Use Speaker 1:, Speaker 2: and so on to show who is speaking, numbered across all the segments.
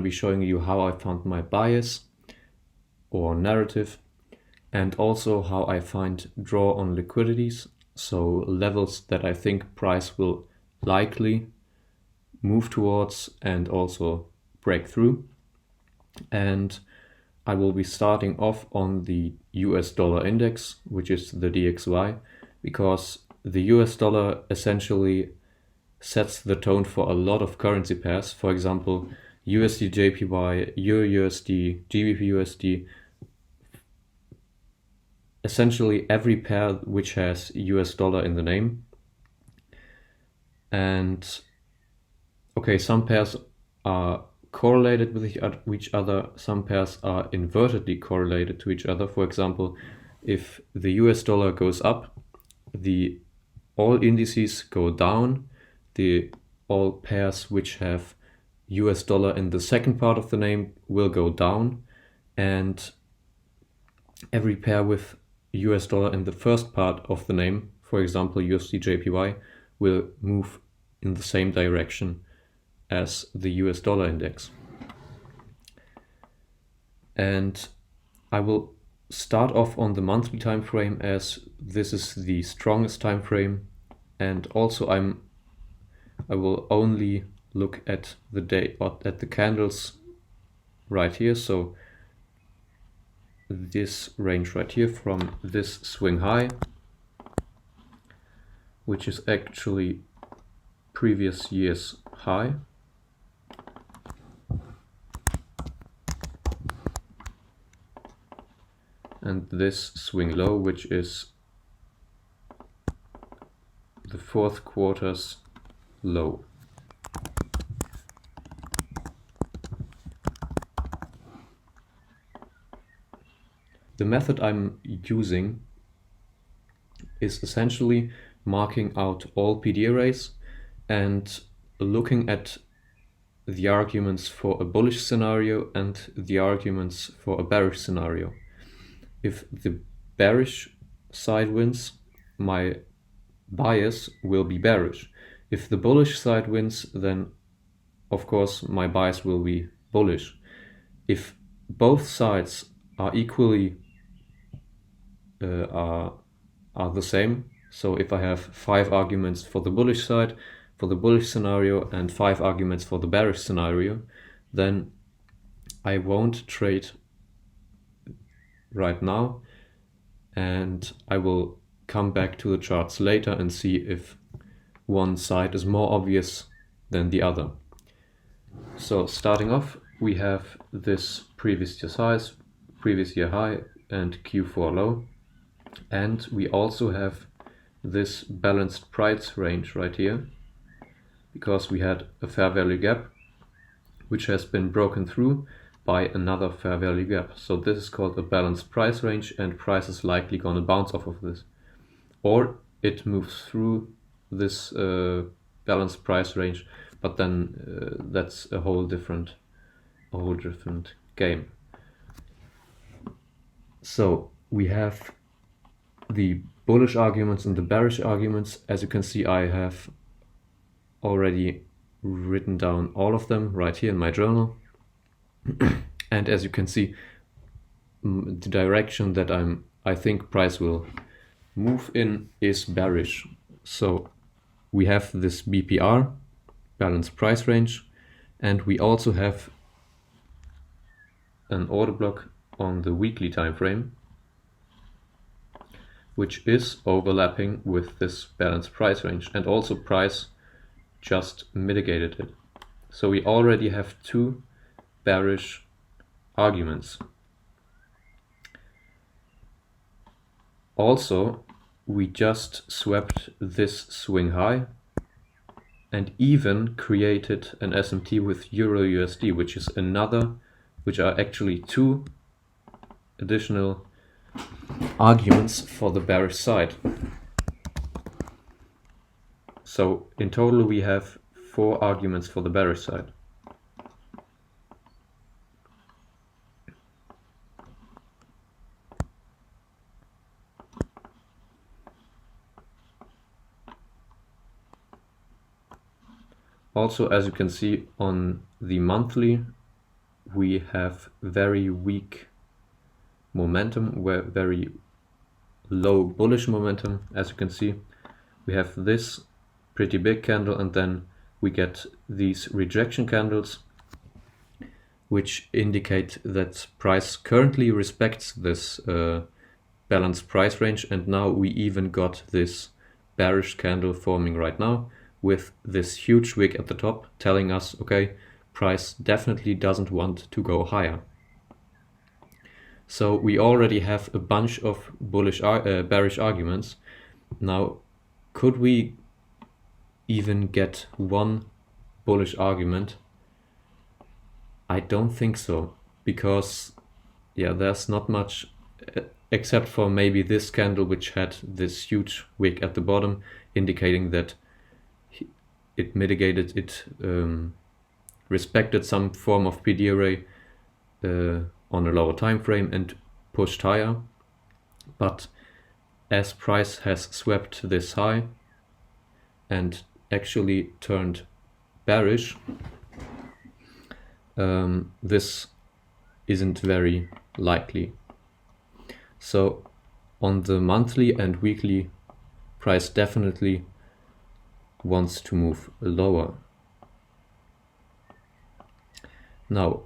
Speaker 1: be showing you how I found my bias or narrative, and also how I find draw on liquidities, so levels that I think price will likely move towards and also break through. And I will be starting off on the US dollar index, which is the DXY, because the US dollar essentially sets the tone for a lot of currency pairs. For example, USD JPY, Euro USD, GBP USD, essentially every pair which has US dollar in the name. And okay, some pairs are correlated with each other, some pairs are invertedly correlated to each other. For example, if the US dollar goes up, all indices go down, all pairs which have US dollar in the second part of the name will go down, and every pair with US dollar in the first part of the name, for example USD JPY, will move in the same direction as the US dollar index. And I will start off on the monthly time frame, as this is the strongest time frame, and also I will only look at the day, at the candles right here. So this range right here from this swing high, which is actually previous year's high, and this swing low, which is the fourth quarter's low. The method I'm using is essentially marking out all PD arrays and looking at the arguments for a bullish scenario and the arguments for a bearish scenario. If the bearish side wins, my bias will be bearish. If the bullish side wins, then of course my bias will be bullish. If both sides are equally are the same, so if I have 5 arguments for the bullish side, for the bullish scenario, and 5 arguments for the bearish scenario, then I won't trade right now, and I will come back to the charts later and see if one side is more obvious than the other. So starting off, we have this previous year high and Q4 low, and we also have this balanced price range right here, because we had a fair value gap which has been broken through by another fair value gap. So this is called a balanced price range, and price is likely going to bounce off of this, or it moves through this balanced price range, but then that's a whole different game. So we have the bullish arguments and the bearish arguments. As you can see, I have already written down all of them right here in my journal. And as you can see, the direction that I think price will move in is bearish. So we have this BPR, balanced price range, and we also have an order block on the weekly time frame, which is overlapping with this balanced price range, and also price just mitigated it. So we already have 2 bearish arguments. Also, we just swept this swing high and even created an SMT with Euro USD, which are actually 2 additional arguments for the bearish side. So in total we have 4 arguments for the bearish side. Also, as you can see on the monthly we have very weak momentum, very low bullish momentum. As you can see, we have this pretty big candle, and then we get these rejection candles, which indicate that price currently respects this balanced price range. And now we even got this bearish candle forming right now with this huge wick at the top, telling us, okay, price definitely doesn't want to go higher. So we already have a bunch of bearish arguments. Now, could we even get one bullish argument? I don't think so, because yeah, there's not much except for maybe this candle, which had this huge wick at the bottom, indicating that it mitigated, it respected some form of PD array on a lower time frame and pushed higher. But as price has swept this high and actually turned bearish, this isn't very likely. So on the monthly and weekly, price definitely wants to move lower. Now,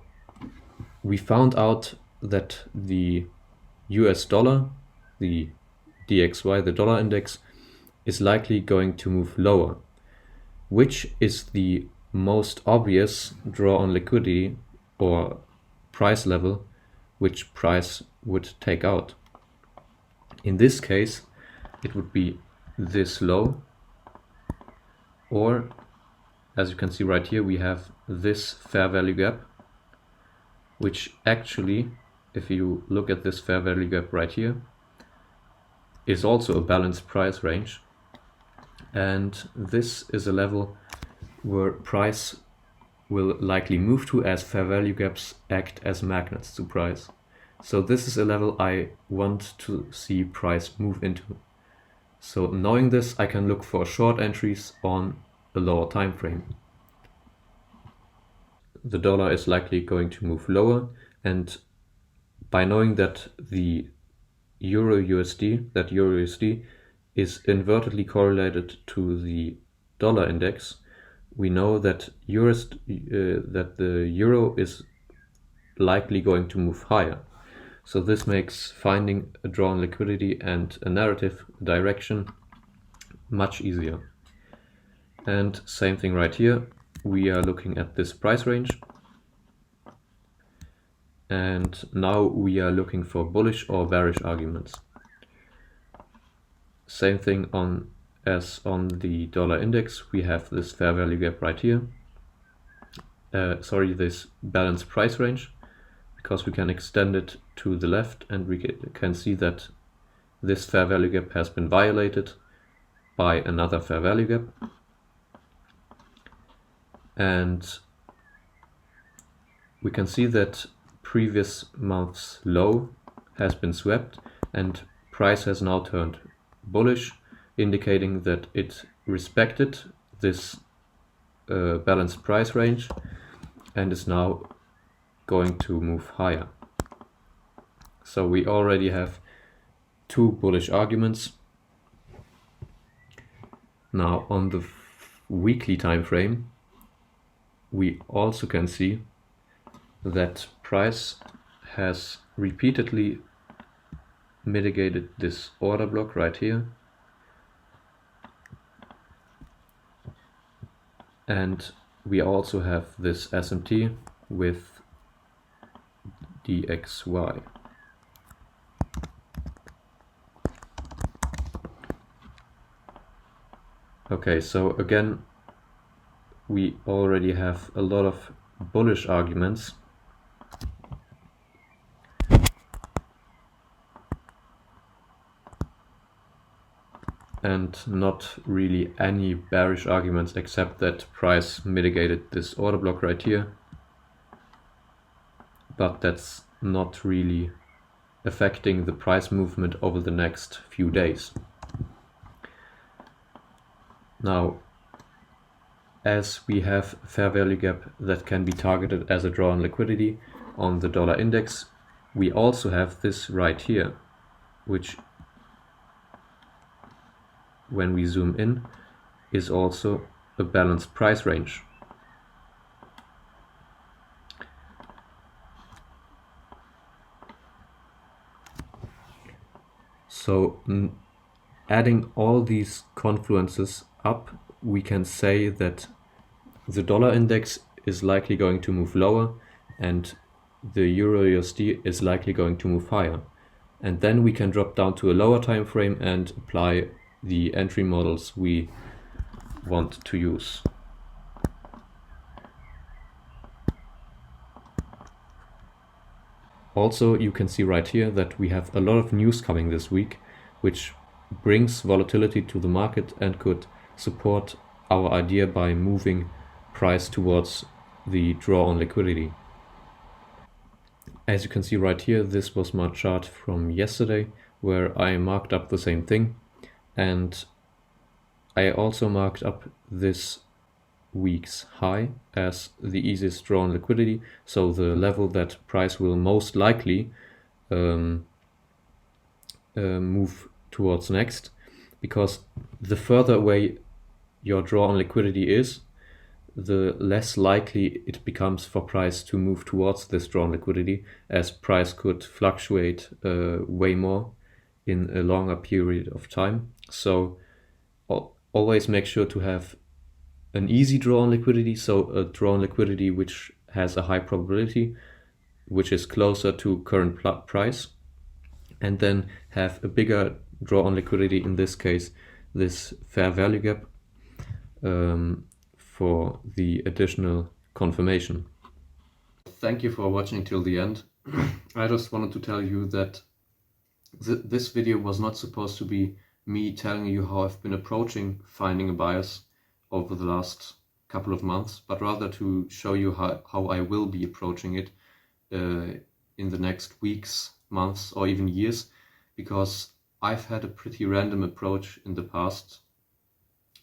Speaker 1: we found out that the US dollar, the DXY, the dollar index, is likely going to move lower, which is the most obvious draw on liquidity or price level which price would take out. In this case, it would be this low, or as you can see right here, we have this fair value gap, which actually, if you look at this fair value gap right here, is also a balanced price range. And this is a level where price will likely move to, as fair value gaps act as magnets to price. So this is a level I want to see price move into. So knowing this, I can look for short entries on a lower time frame. The dollar is likely going to move lower, and by knowing that the Euro USD is invertedly correlated to the dollar index, we know that the euro is likely going to move higher. So this makes finding a drawn liquidity and a narrative direction much easier. And same thing right here, we are looking at this price range, and now we are looking for bullish or bearish arguments. Same thing as on the dollar index, we have this fair value gap right here. This balanced price range, because we can extend it to the left, and we can see that this fair value gap has been violated by another fair value gap. And we can see that previous month's low has been swept and price has now turned bullish, indicating that it respected this balanced price range and is now going to move higher. So we already have two bullish arguments. Now on the weekly time frame, we also can see that price has repeatedly mitigated this order block right here, and we also have this SMT with DXY. Okay, so again, we already have a lot of bullish arguments. And not really any bearish arguments, except that price mitigated this order block right here. But that's not really affecting the price movement over the next few days. Now, as we have a fair value gap that can be targeted as a draw on liquidity, on the dollar index, we also have this right here, which when we zoom in is also a balanced price range. So adding all these confluences up, we can say that the dollar index is likely going to move lower and the Euro USD is likely going to move higher. And then we can drop down to a lower time frame and apply the entry models we want to use. Also, you can see right here that we have a lot of news coming this week, which brings volatility to the market and could support our idea by moving price towards the draw on liquidity. As you can see right here, this was my chart from yesterday, where I marked up the same thing, and I also marked up this week's high as the easiest draw on liquidity, so the level that price will most likely move towards next, because the further away your draw on liquidity is, the less likely it becomes for price to move towards this draw on liquidity, as price could fluctuate way more in a longer period of time. So always make sure to have an easy draw on liquidity, so a draw on liquidity which has a high probability, which is closer to current price, and then have a bigger draw on liquidity, in this case this fair value gap, for the additional confirmation. Thank you for watching till the end. I just wanted to tell you that this video was not supposed to be me telling you how I've been approaching finding a bias over the last couple of months, but rather to show you how I will be approaching it in the next weeks, months, or even years, because I've had a pretty random approach in the past,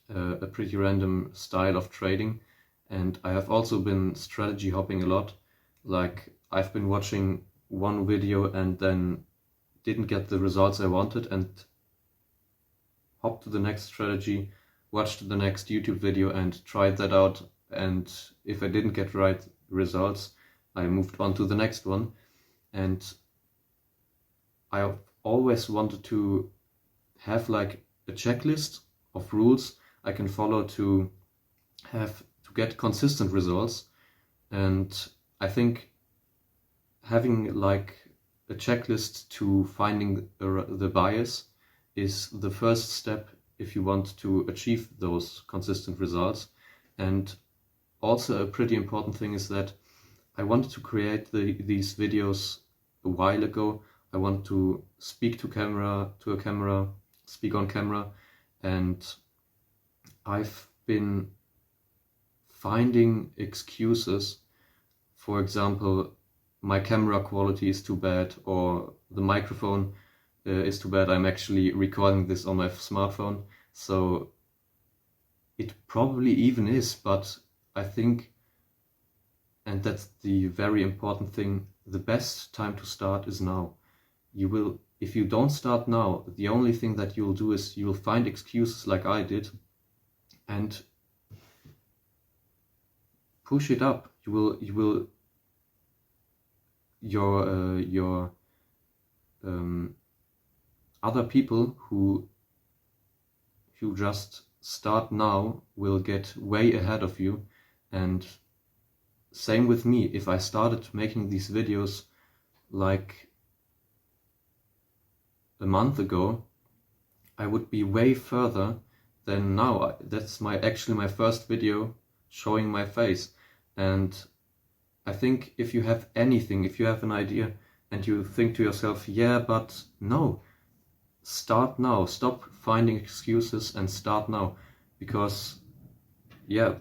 Speaker 1: a pretty random style of trading, and I have also been strategy hopping a lot. Like, I've been watching one video and then didn't get the results I wanted and hopped to the next strategy, watched the next YouTube video and tried that out, and if I didn't get right results, I moved on to the next one. And I always wanted to have like a checklist of rules I can follow to get consistent results. And I think having like a checklist to finding the bias is the first step if you want to achieve those consistent results. And also a pretty important thing is that I wanted to create these videos a while ago. I want to speak to a camera, speak on camera, and I've been finding excuses. For example, my camera quality is too bad, or the microphone is too bad. I'm actually recording this on my smartphone, so it probably even is, but I think, and that's the very important thing, the best time to start is now. If you don't start now, the only thing that you'll do is you'll find excuses like I did and push it up. Your other people who just start now will get way ahead of you. And same with me. If I started making these videos like a month ago, I would be way further than now. That's actually my first video showing my face. And I think if you have anything, if you have an idea and you think to yourself, yeah, but no, start now. Stop finding excuses and start now. Because, yeah,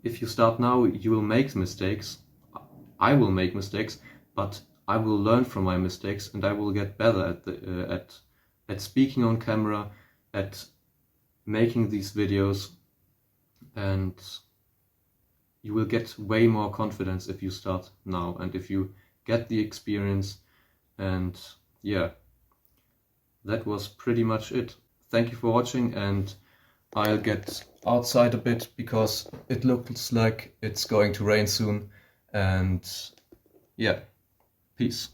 Speaker 1: if you start now, you will make mistakes. I will make mistakes, but I will learn from my mistakes and I will get better at speaking on camera, at making these videos. And you will get way more confidence if you start now and if you get the experience. And yeah, that was pretty much it. Thank you for watching, and I'll get outside a bit because it looks like it's going to rain soon. And yeah, peace.